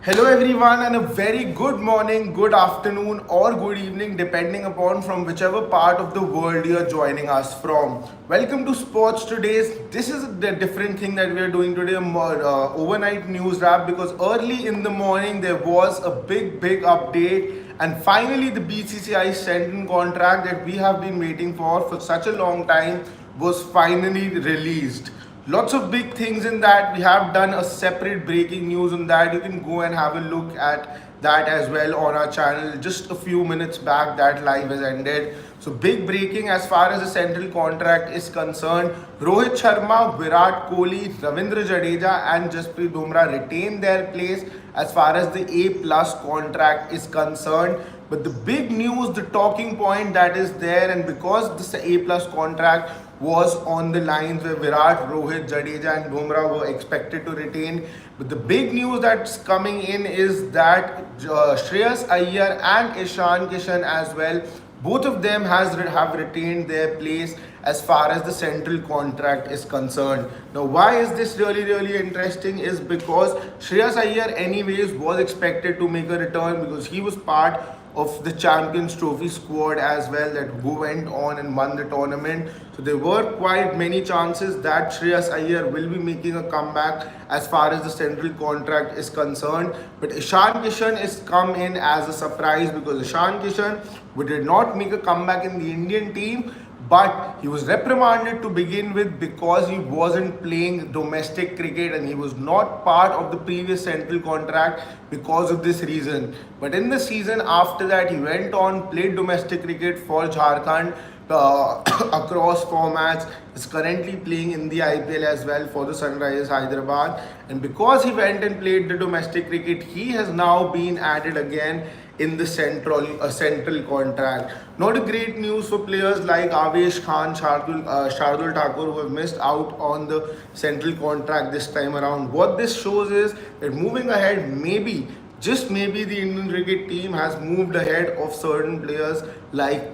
Hello everyone and a very good morning, good afternoon or good evening depending upon from whichever part of the world you are joining us from. Welcome to Sports Today's. This is the different thing that we are doing today, a more, overnight news wrap because early in the morning there was a big update and finally the BCCI sent contract that we have been waiting for such a long time was finally released. Lots of big things in that. We have done a separate breaking news on that. You can go and have a look at that as well on our channel. Just a few minutes back, that live has ended. So big breaking as far as the central contract is concerned. Rohit Sharma, Virat Kohli, Ravindra Jadeja and Jasprit Bumrah retain their place as far as the A plus contract is concerned. But the big news, the talking point that is there, and because this A plus contract was on the lines where Virat, Rohit, Jadeja and Bumrah were expected to retain. But the big news that's coming in is that Shreyas Iyer and Ishan Kishan as well, both of them have retained their place as far as the central contract is concerned. Now, why is this really interesting is because Shreyas Iyer anyways was expected to make a return because he was part of the Champions Trophy squad as well that went on and won the tournament. So there were quite many chances that Shreyas Iyer will be making a comeback as far as the central contract is concerned. But Ishan Kishan is come in as a surprise because Ishan Kishan did not make a comeback in the Indian team, but he was reprimanded to begin with because he wasn't playing domestic cricket and he was not part of the previous central contract because of this reason. But in the season after that, he went on, played domestic cricket for Jharkhand across formats, is currently playing in the IPL as well for the Sunrisers Hyderabad. And because he went and played the domestic cricket, he has now been added again in the central contract. Not a great news for players like Avesh Khan, Shardul Thakur, who have missed out on the central contract this time around. What this shows is that moving ahead, maybe, just maybe, the Indian cricket team has moved ahead of certain players like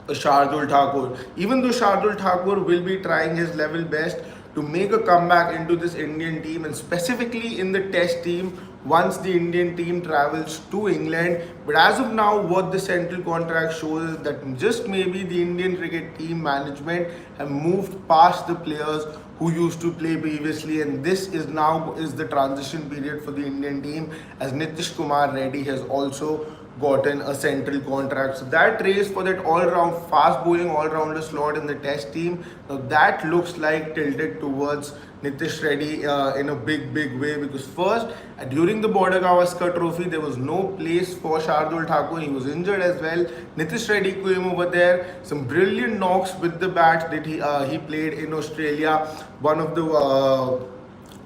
Shardul Thakur. Even though Shardul Thakur will be trying his level best to make a comeback into this Indian team and specifically in the test team once the Indian team travels to England. But as of now, what the central contract shows is that just maybe the Indian cricket team management have moved past the players who used to play previously, and this is now is the transition period for the Indian team as Nitish Kumar Reddy has also gotten a central contract. So that race for that all-round fast bowling all-rounder slot in the test team, now that looks like tilted towards Nitish Reddy in a big way because first during the Border Gavaskar Trophy there was no place for Shardul Thakur. He was injured as well. Nitish Reddy came over there, some brilliant knocks with the bat that he played in Australia, one of the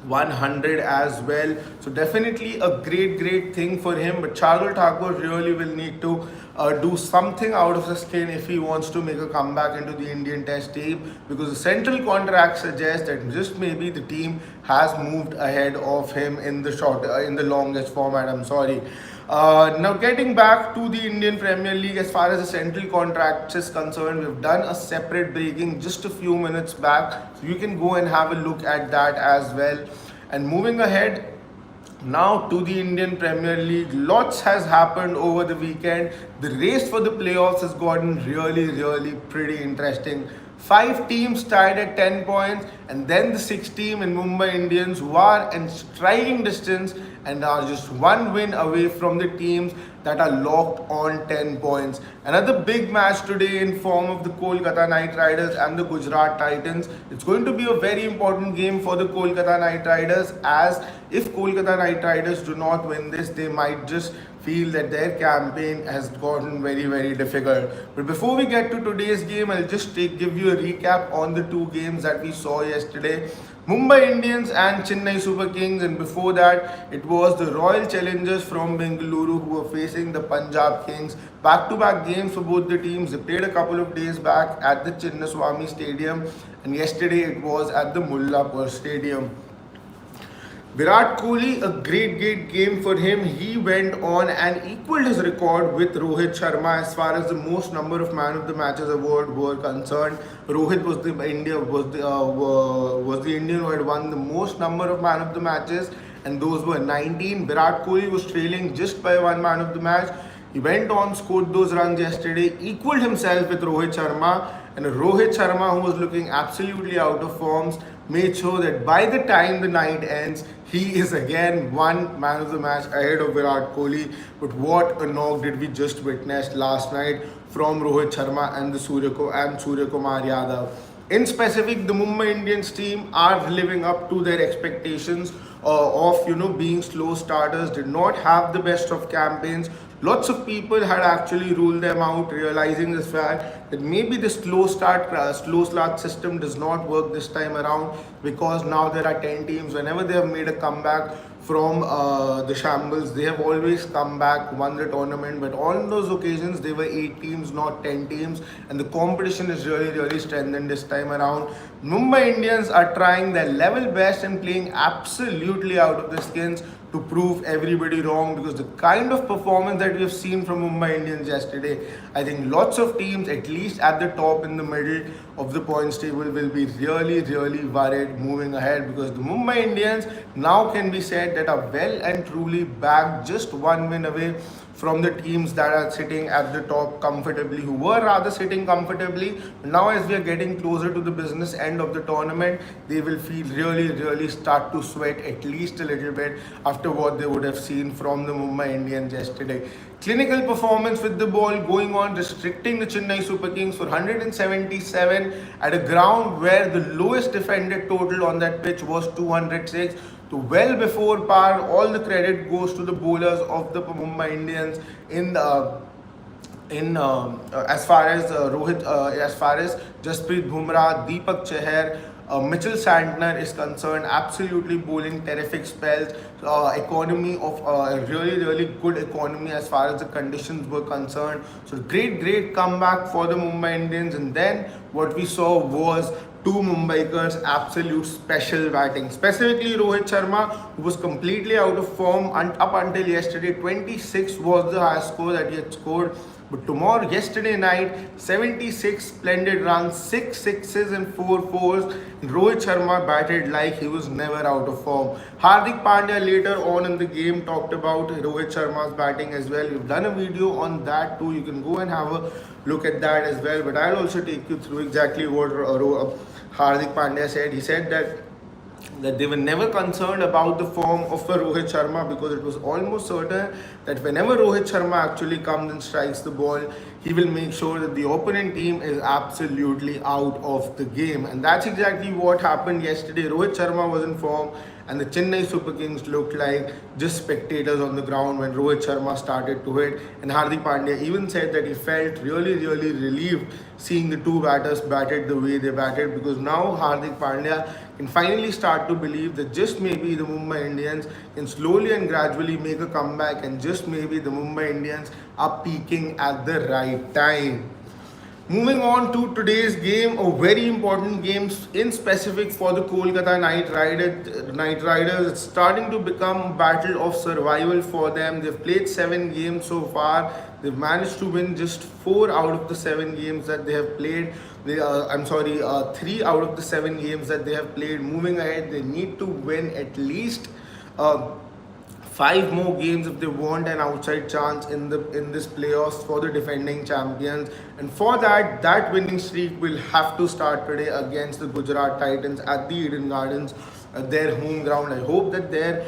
100 as well. So definitely a great thing for him. But Shardul Thakur really will need to do something out of the skin if he wants to make a comeback into the Indian Test team because the central contract suggests that just maybe the team has moved ahead of him in the longest format. I'm sorry. Now getting back to the Indian Premier League, as far as the central contracts is concerned, we've done a separate breaking just a few minutes back, so you can go and have a look at that as well. And moving ahead now to the Indian Premier League, lots has happened over the weekend. The race for the playoffs has gotten really pretty interesting. 5 teams tied at 10 points, and then the 6th team in Mumbai Indians who are in striking distance and are just one win away from the teams that are locked on 10 points. Another big match today in form of the Kolkata Knight Riders and the Gujarat Titans. It's going to be a very important game for the Kolkata Knight Riders, as if Kolkata Knight Riders do not win this, they might just feel that their campaign has gotten very difficult. But before we get to today's game, I'll just give you a recap on the 2 games that we saw yesterday. Mumbai Indians and Chennai Super Kings, and before that it was the Royal Challengers from Bengaluru who were facing the Punjab Kings. Back-to-back games for both the teams. They played a couple of days back at the Chinnaswamy Stadium, and yesterday it was at the Mullapur Stadium. Virat Kohli, a great game for him. He went on and equaled his record with Rohit Sharma as far as the most number of man of the matches award were concerned. Rohit was the Indian who had won the most number of man of the matches, and those were 19. Virat Kohli was trailing just by one man of the match. He went on, scored those runs yesterday, equaled himself with Rohit Sharma, and Rohit Sharma, who was looking absolutely out of forms, made sure that by the time the night ends, he is again one man of the match ahead of Virat Kohli. But what a knock did we just witness last night from Rohit Sharma and Surya Kumar Yadav. In specific, the Mumbai Indians team are living up to their expectations of being slow starters. Did not have the best of campaigns. Lots of people had actually ruled them out, realizing this fact that maybe the slow start system does not work this time around, because now there are 10 teams. Whenever they have made a comeback from the shambles, they have always come back, won the tournament. But on those occasions, they were 8 teams, not 10 teams, and the competition is really strengthened this time around. Mumbai Indians are trying their level best and playing absolutely out of their skins to prove everybody wrong, because the kind of performance that we have seen from Mumbai Indians yesterday, I think lots of teams, at least at the top in the middle of the points table, will be really worried moving ahead, because the Mumbai Indians now can be said that are well and truly back, just one win away from the teams that are sitting at the top comfortably, who were rather sitting comfortably. Now as we are getting closer to the business end of the tournament, they will feel really start to sweat at least a little bit after what they would have seen from the Mumbai Indians yesterday. Clinical performance with the ball going on, restricting the Chennai Super Kings for 177 at a ground where the lowest defended total on that pitch was 206. So well before par. All the credit goes to the bowlers of the Mumbai Indians as far as Jasprit Bumrah, Deepak Chahar, Mitchell Santner is concerned, absolutely bowling terrific spells. Economy of really good economy as far as the conditions were concerned. So great comeback for the Mumbai Indians. And then what we saw was two Mumbaikars absolute special batting. Specifically Rohit Sharma, who was completely out of form up until yesterday. 26 was the highest score that he had scored. But yesterday night, 76 splendid runs, 6 sixes and 4 fours. And Rohit Sharma batted like he was never out of form. Hardik Pandya later on in the game talked about Rohit Sharma's batting as well. We've done a video on that too. You can go and have a look at that as well. But I'll also take you through exactly what Hardik Pandya said. He said that they were never concerned about the form of Rohit Sharma, because it was almost certain that whenever Rohit Sharma actually comes and strikes the ball, he will make sure that the opponent team is absolutely out of the game. And that's exactly what happened yesterday. Rohit Sharma was in form, and the Chennai Super Kings looked like just spectators on the ground when Rohit Sharma started to hit. And Hardik Pandya even said that he felt really relieved seeing the two batters batted the way they batted, because now Hardik Pandya can finally start to believe that just maybe the Mumbai Indians can slowly and gradually make a comeback, and just maybe the Mumbai Indians are peaking at the right time. Moving on to today's game, a very important game in specific for the Kolkata Knight Riders. It's starting to become a battle of survival for them. They've played 7 games so far. They've managed to win just 4 out of the 7 games that they have played. 3 out of the 7 games that they have played. Moving ahead, they need to win at least 5 more games if they want an outside chance in this playoffs for the defending champions. And for that winning streak will have to start today against the Gujarat Titans at the Eden Gardens, their home ground. I hope that their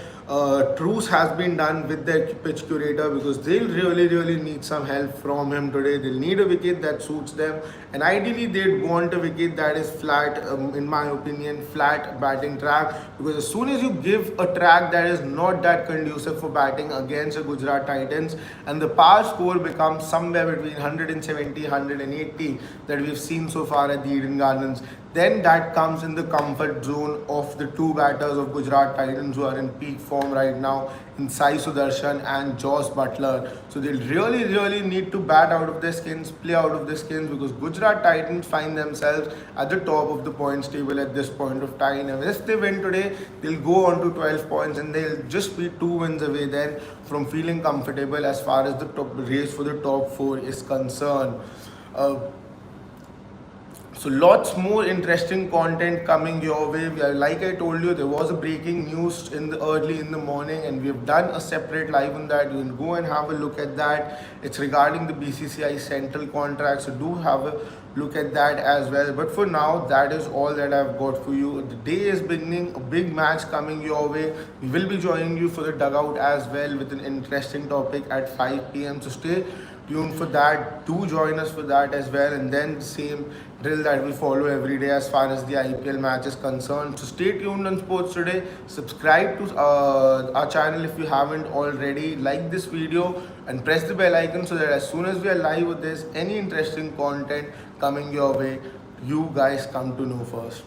truce has been done with their pitch curator, because they'll really need some help from him today. They'll need a wicket that suits them, and ideally they'd want a wicket that is flat, in my opinion, flat batting track, because as soon as you give a track that is not that conducive for batting against the Gujarat Titans, and the power score becomes somewhere between 170, 180 that we've seen so far at the Eden Gardens, then that comes in the comfort zone of the two batters of Gujarat Titans who are in peak form right now, in Sai Sudarshan and Josh Butler. So they'll really need to bat out of their skins, play out of their skins, because Gujarat Titans find themselves at the top of the points table at this point of time. And if they win today, they'll go on to 12 points, and they'll just be 2 wins away then from feeling comfortable as far as the top race for the top 4 is concerned. So lots more interesting content coming your way. Like I told you, there was a breaking news in the early in the morning, and we have done a separate live on that. You can go and have a look at that. It's regarding the BCCI central contract, so do have a look at that as well. But for now, that is all that I've got for you. The day is beginning, a big match coming your way. We will be joining you for the dugout as well with an interesting topic at 5 p.m. So stay tuned for that. Do join us for that as well, and then the same drill that we follow every day as far as the IPL match is concerned. So stay tuned on Sports Today. Subscribe to our channel if you haven't already. Like this video and press the bell icon so that as soon as we are live with this, any interesting content coming your way, you guys come to know first.